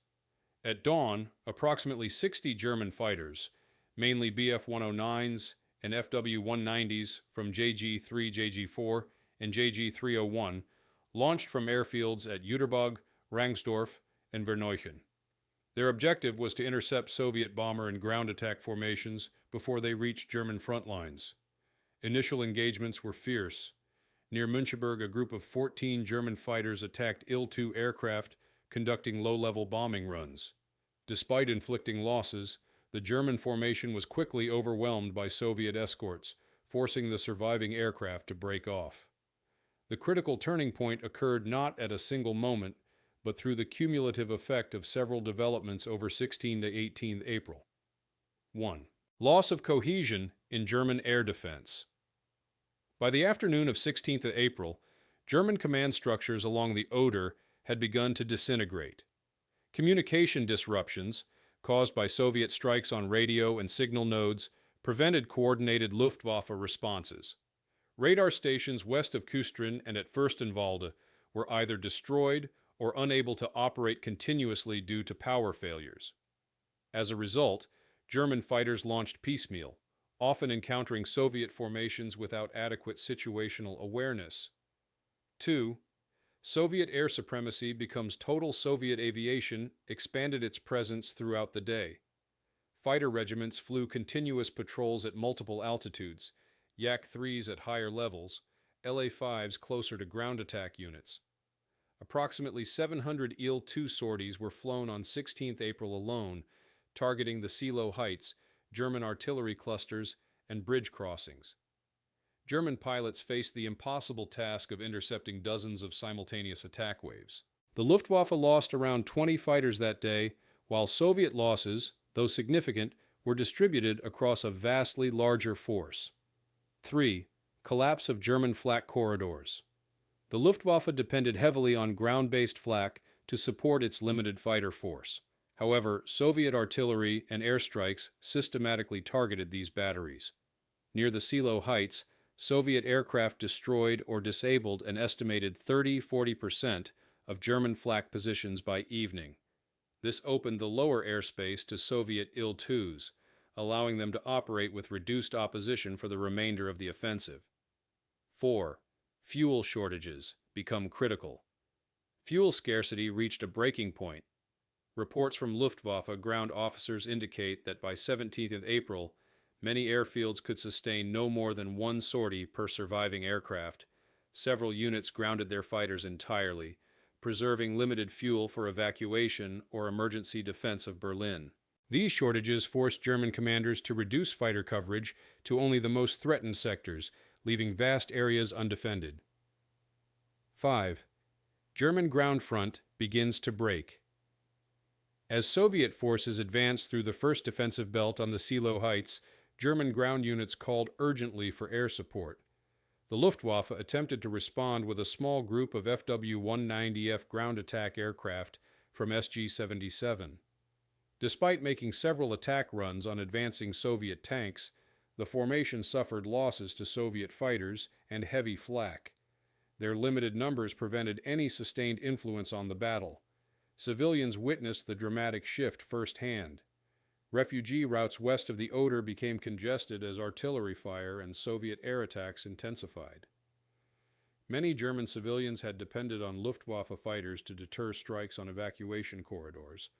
At dawn, approximately 60 German fighters, mainly Bf-109s and FW-190s from JG-3, JG-4, and JG-301, launched from airfields at Jüterbog, Rangsdorf, and Verneuchen. Their objective was to intercept Soviet bomber and ground attack formations before they reached German front lines. Initial engagements were fierce. Near Müncheberg, a group of 14 German fighters attacked Il-2 aircraft, conducting low-level bombing runs. Despite inflicting losses, the German formation was quickly overwhelmed by Soviet escorts, forcing the surviving aircraft to break off. The critical turning point occurred not at a single moment, but through the cumulative effect of several developments over 16 to 18 April. 1. Loss of cohesion in German air defense. By the afternoon of 16th April, German command structures along the Oder had begun to disintegrate. Communication disruptions, caused by Soviet strikes on radio and signal nodes, prevented coordinated Luftwaffe responses. Radar stations west of Kustrin and at Fürstenwalde were either destroyed or unable to operate continuously due to power failures. As a result, German fighters launched piecemeal, often encountering Soviet formations without adequate situational awareness. 2. Soviet air supremacy becomes total Soviet aviation expanded its presence throughout the day. Fighter regiments flew continuous patrols at multiple altitudes, Yak-3s at higher levels, La-5s closer to ground attack units. Approximately 700 Il-2 sorties were flown on 16 April alone, targeting the Silo Heights, German artillery clusters, and bridge crossings. German pilots faced the impossible task of intercepting dozens of simultaneous attack waves. The Luftwaffe lost around 20 fighters that day, while Soviet losses, though significant, were distributed across a vastly larger force. 3. Collapse of German flak corridors. The Luftwaffe depended heavily on ground-based flak to support its limited fighter force. However, Soviet artillery and airstrikes systematically targeted these batteries. Near the Silo Heights, Soviet aircraft destroyed or disabled an estimated 30–40% of German flak positions by evening. This opened the lower airspace to Soviet Il-2s, allowing them to operate with reduced opposition for the remainder of the offensive. 4. Fuel shortages become critical. Fuel scarcity reached a breaking point. Reports from Luftwaffe ground officers indicate that by 17th April, many airfields could sustain no more than one sortie per surviving aircraft. Several units grounded their fighters entirely, preserving limited fuel for evacuation or emergency defense of Berlin. These shortages forced German commanders to reduce fighter coverage to only the most threatened sectors, leaving vast areas undefended. 5. German ground front begins to break. As Soviet forces advanced through the first defensive belt on the Silo Heights, German ground units called urgently for air support. The Luftwaffe attempted to respond with a small group of FW-190F ground attack aircraft from SG-77. Despite making several attack runs on advancing Soviet tanks, the formation suffered losses to Soviet fighters and heavy flak. Their limited numbers prevented any sustained influence on the battle. Civilians witnessed the dramatic shift firsthand. Refugee routes west of the Oder became congested as artillery fire and Soviet air attacks intensified. Many German civilians had depended on Luftwaffe fighters to deter strikes on evacuation corridors,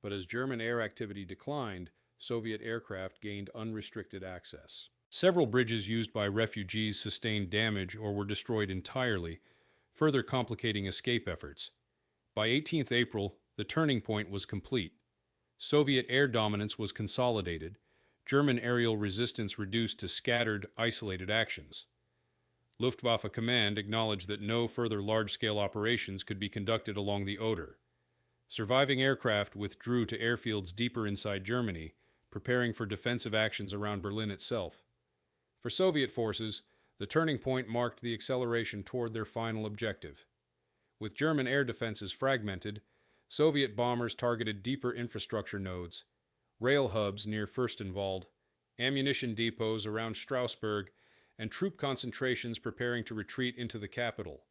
but as German air activity declined, Soviet aircraft gained unrestricted access. Several bridges used by refugees sustained damage or were destroyed entirely, further complicating escape efforts. By 18th April, the turning point was complete. Soviet air dominance was consolidated, German aerial resistance reduced to scattered, isolated actions. Luftwaffe command acknowledged that no further large-scale operations could be conducted along the Oder. Surviving aircraft withdrew to airfields deeper inside Germany, preparing for defensive actions around Berlin itself. For Soviet forces, the turning point marked the acceleration toward their final objective. With German air defenses fragmented, Soviet bombers targeted deeper infrastructure nodes, rail hubs near Fürstenwalde, ammunition depots around Strasbourg, and troop concentrations preparing to retreat into the capital.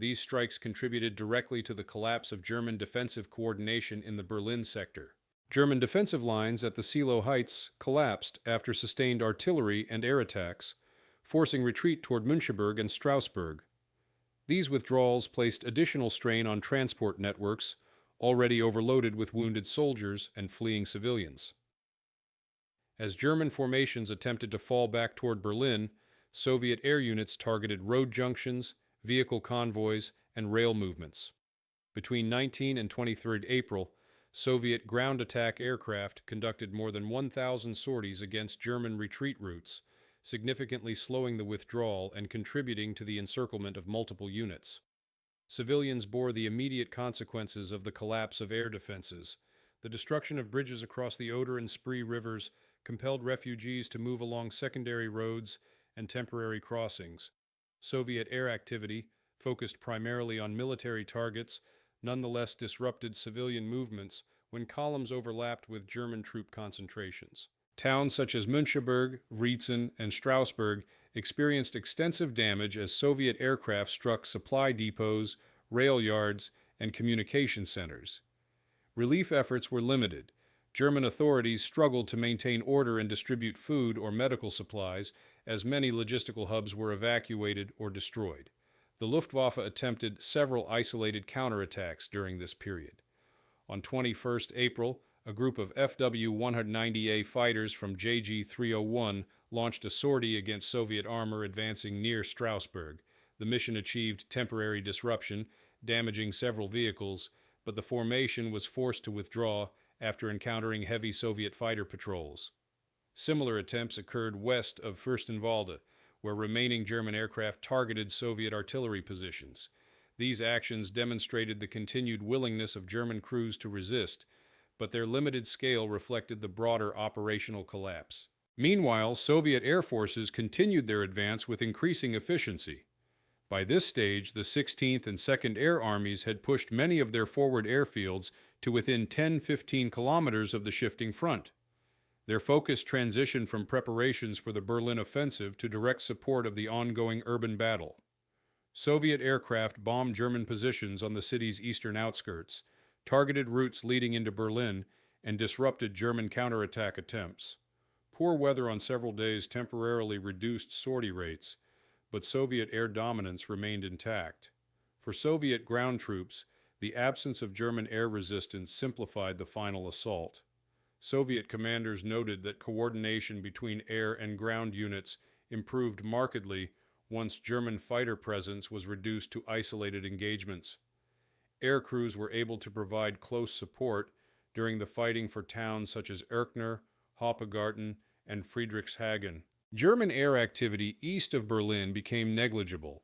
These strikes contributed directly to the collapse of German defensive coordination in the Berlin sector. German defensive lines at the Seelow Heights collapsed after sustained artillery and air attacks, forcing retreat toward Müncheberg and Strasbourg. These withdrawals placed additional strain on transport networks, already overloaded with wounded soldiers and fleeing civilians. As German formations attempted to fall back toward Berlin, Soviet air units targeted road junctions, vehicle convoys, and rail movements. Between 19 and 23 April, Soviet ground attack aircraft conducted more than 1,000 sorties against German retreat routes, significantly slowing the withdrawal and contributing to the encirclement of multiple units. Civilians bore the immediate consequences of the collapse of air defenses. The destruction of bridges across the Oder and Spree rivers compelled refugees to move along secondary roads and temporary crossings. Soviet air activity, focused primarily on military targets, nonetheless disrupted civilian movements when columns overlapped with German troop concentrations. Towns such as Müncheberg, Wriezen, and Strasbourg experienced extensive damage as Soviet aircraft struck supply depots, rail yards, and communication centers. Relief efforts were limited. German authorities struggled to maintain order and distribute food or medical supplies, as many logistical hubs were evacuated or destroyed. The Luftwaffe attempted several isolated counterattacks during this period. On 21 April, a group of FW-190A fighters from JG-301 launched a sortie against Soviet armor advancing near Strasbourg. The mission achieved temporary disruption, damaging several vehicles, but the formation was forced to withdraw after encountering heavy Soviet fighter patrols. Similar attempts occurred west of Fürstenwalde, where remaining German aircraft targeted Soviet artillery positions. These actions demonstrated the continued willingness of German crews to resist, but their limited scale reflected the broader operational collapse. Meanwhile, Soviet air forces continued their advance with increasing efficiency. By this stage, the 16th and 2nd Air Armies had pushed many of their forward airfields to within 10-15 kilometers of the shifting front. Their focus transitioned from preparations for the Berlin offensive to direct support of the ongoing urban battle. Soviet aircraft bombed German positions on the city's eastern outskirts, targeted routes leading into Berlin, and disrupted German counterattack attempts. Poor weather on several days temporarily reduced sortie rates, but Soviet air dominance remained intact. For Soviet ground troops, the absence of German air resistance simplified the final assault. Soviet commanders noted that coordination between air and ground units improved markedly once German fighter presence was reduced to isolated engagements. Air crews were able to provide close support during the fighting for towns such as Erkner, Hoppegarten, and Friedrichshagen. German air activity east of Berlin became negligible,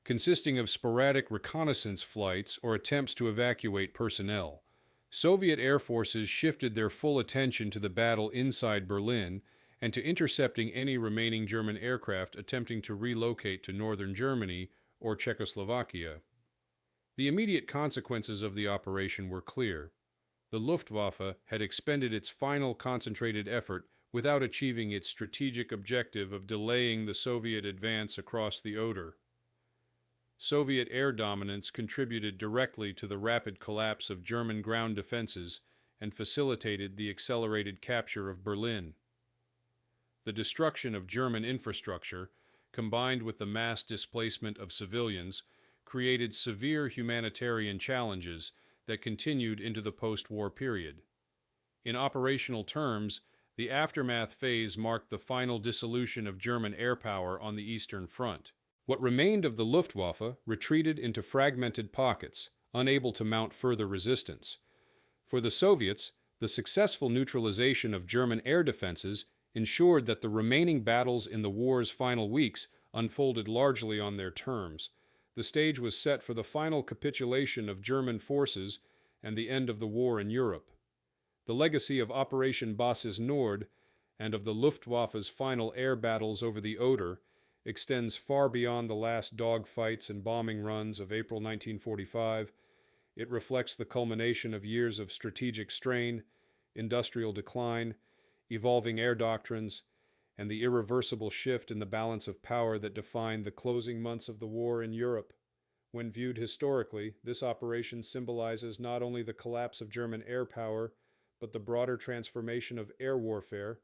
consisting of sporadic reconnaissance flights or attempts to evacuate personnel. Soviet air forces shifted their full attention to the battle inside Berlin and to intercepting any remaining German aircraft attempting to relocate to northern Germany or Czechoslovakia. The immediate consequences of the operation were clear. The Luftwaffe had expended its final concentrated effort without achieving its strategic objective of delaying the Soviet advance across the Oder. Soviet air dominance contributed directly to the rapid collapse of German ground defenses and facilitated the accelerated capture of Berlin. The destruction of German infrastructure, combined with the mass displacement of civilians, created severe humanitarian challenges that continued into the post-war period. In operational terms, the aftermath phase marked the final dissolution of German air power on the Eastern Front. What remained of the Luftwaffe retreated into fragmented pockets, unable to mount further resistance. For the Soviets, the successful neutralization of German air defenses ensured that the remaining battles in the war's final weeks unfolded largely on their terms. The stage was set for the final capitulation of German forces and the end of the war in Europe. The legacy of Operation Basis Nord and of the Luftwaffe's final air battles over the Oder extends far beyond the last dogfights and bombing runs of April 1945. It reflects the culmination of years of strategic strain, industrial decline, evolving air doctrines, and the irreversible shift in the balance of power that defined the closing months of the war in Europe. When viewed historically, this operation symbolizes not only the collapse of German air power, but the broader transformation of air warfare,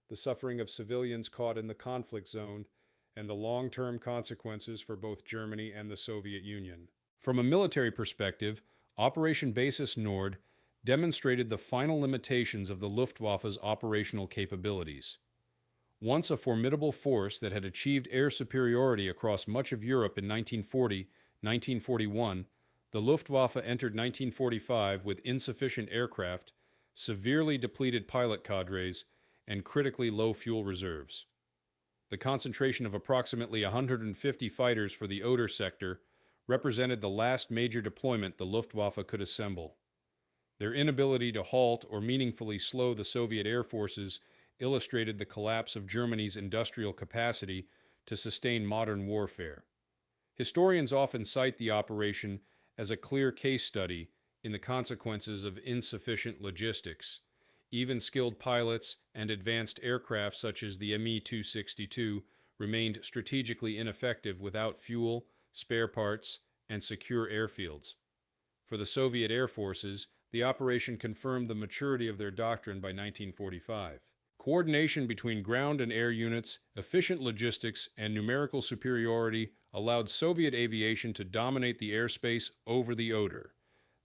the suffering of civilians caught in the conflict zone, and the long-term consequences for both Germany and the Soviet Union. From a military perspective, Operation Basis Nord demonstrated the final limitations of the Luftwaffe's operational capabilities. Once a formidable force that had achieved air superiority across much of Europe in 1940-1941, the Luftwaffe entered 1945 with insufficient aircraft, severely depleted pilot cadres, and critically low fuel reserves. The concentration of approximately 150 fighters for the Oder sector represented the last major deployment the Luftwaffe could assemble. Their inability to halt or meaningfully slow the Soviet air forces illustrated the collapse of Germany's industrial capacity to sustain modern warfare. Historians often cite the operation as a clear case study in the consequences of insufficient logistics. Even skilled pilots and advanced aircraft such as the Me-262 remained strategically ineffective without fuel, spare parts, and secure airfields. For the Soviet air forces, the operation confirmed the maturity of their doctrine by 1945. Coordination between ground and air units, efficient logistics, and numerical superiority allowed Soviet aviation to dominate the airspace over the Oder.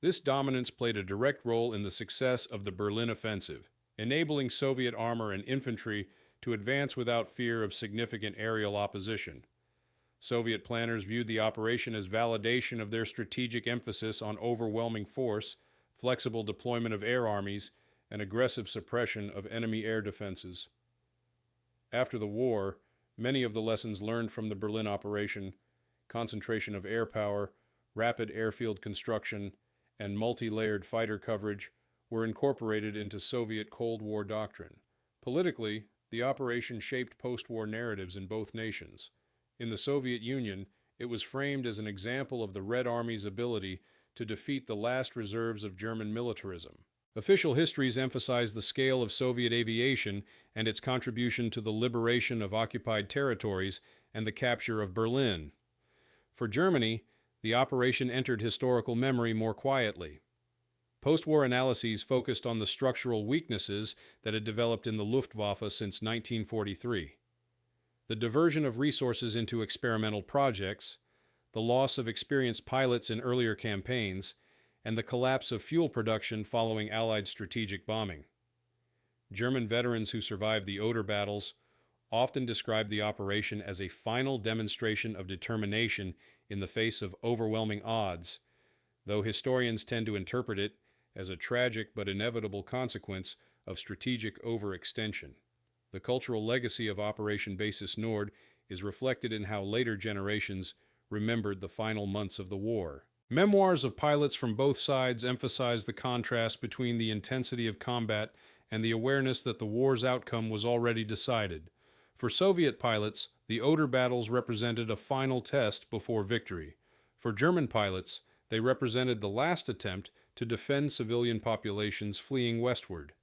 This dominance played a direct role in the success of the Berlin offensive, enabling Soviet armor and infantry to advance without fear of significant aerial opposition. Soviet planners viewed the operation as validation of their strategic emphasis on overwhelming force, flexible deployment of air armies, and aggressive suppression of enemy air defenses. After the war, many of the lessons learned from the Berlin operation, concentration of air power, rapid airfield construction, and multi-layered fighter coverage, were incorporated into Soviet Cold War doctrine. Politically, the operation shaped post-war narratives in both nations. In the Soviet Union, it was framed as an example of the Red Army's ability to defeat the last reserves of German militarism. Official histories emphasize the scale of Soviet aviation and its contribution to the liberation of occupied territories and the capture of Berlin. For Germany, the operation entered historical memory more quietly. Post-war analyses focused on the structural weaknesses that had developed in the Luftwaffe since 1943. The diversion of resources into experimental projects, the loss of experienced pilots in earlier campaigns, and the collapse of fuel production following Allied strategic bombing. German veterans who survived the Oder battles often described the operation as a final demonstration of determination in the face of overwhelming odds, though historians tend to interpret it as a tragic but inevitable consequence of strategic overextension. The cultural legacy of Operation Basis Nord is reflected in how later generations remembered the final months of the war. Memoirs of pilots from both sides emphasize the contrast between the intensity of combat and the awareness that the war's outcome was already decided. For Soviet pilots, the Oder battles represented a final test before victory. For German pilots, they represented the last attempt to defend civilian populations fleeing westward.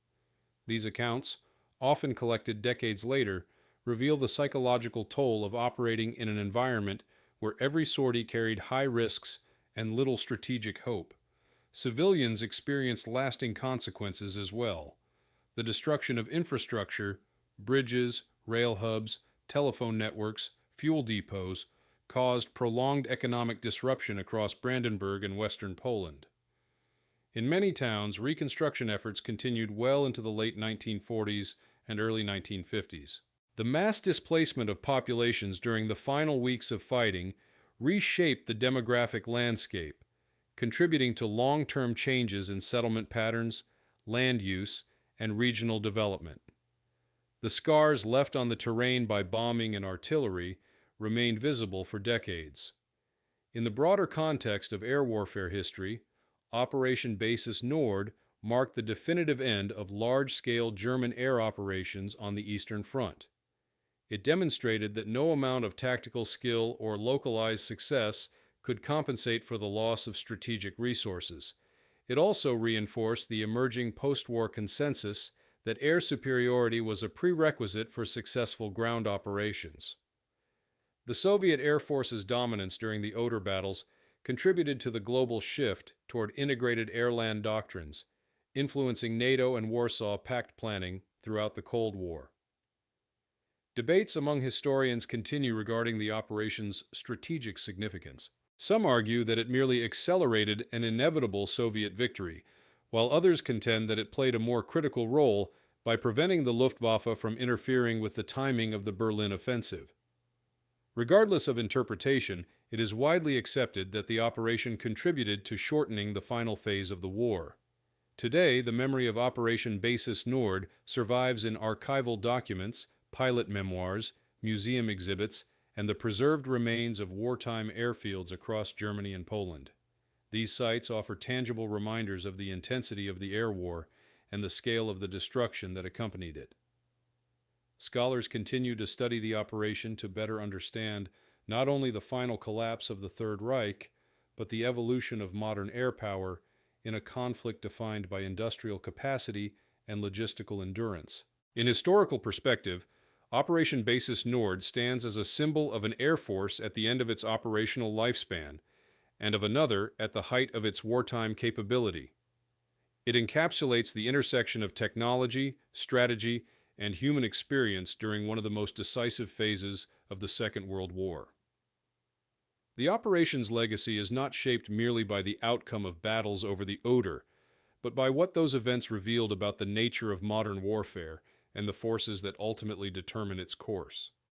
These accounts, often collected decades later, reveal the psychological toll of operating in an environment where every sortie carried high risks and little strategic hope. Civilians experienced lasting consequences as well. The destruction of infrastructure, bridges, rail hubs, telephone networks, fuel depots, caused prolonged economic disruption across Brandenburg and western Poland. In many towns, reconstruction efforts continued well into the late 1940s and early 1950s. The mass displacement of populations during the final weeks of fighting reshaped the demographic landscape, contributing to long-term changes in settlement patterns, land use, and regional development. The scars left on the terrain by bombing and artillery remained visible for decades. In the broader context of air warfare history, Operation Basis Nord marked the definitive end of large-scale German air operations on the Eastern Front. It demonstrated that no amount of tactical skill or localized success could compensate for the loss of strategic resources. It also reinforced the emerging post-war consensus that air superiority was a prerequisite for successful ground operations. The Soviet Air Force's dominance during the Oder battles contributed to the global shift toward integrated air-land doctrines, influencing NATO and Warsaw Pact planning throughout the Cold War. Debates among historians continue regarding the operation's strategic significance. Some argue that it merely accelerated an inevitable Soviet victory, while others contend that it played a more critical role by preventing the Luftwaffe from interfering with the timing of the Berlin offensive. Regardless of interpretation, it is widely accepted that the operation contributed to shortening the final phase of the war. Today, the memory of Operation Basis Nord survives in archival documents, pilot memoirs, museum exhibits, and the preserved remains of wartime airfields across Germany and Poland. These sites offer tangible reminders of the intensity of the air war and the scale of the destruction that accompanied it. Scholars continue to study the operation to better understand not only the final collapse of the Third Reich, but the evolution of modern air power in a conflict defined by industrial capacity and logistical endurance. In historical perspective, Operation Basis Nord stands as a symbol of an air force at the end of its operational lifespan, and of another at the height of its wartime capability. It encapsulates the intersection of technology, strategy, and human experience during one of the most decisive phases of the Second World War. The operation's legacy is not shaped merely by the outcome of battles over the Oder, but by what those events revealed about the nature of modern warfare and the forces that ultimately determine its course.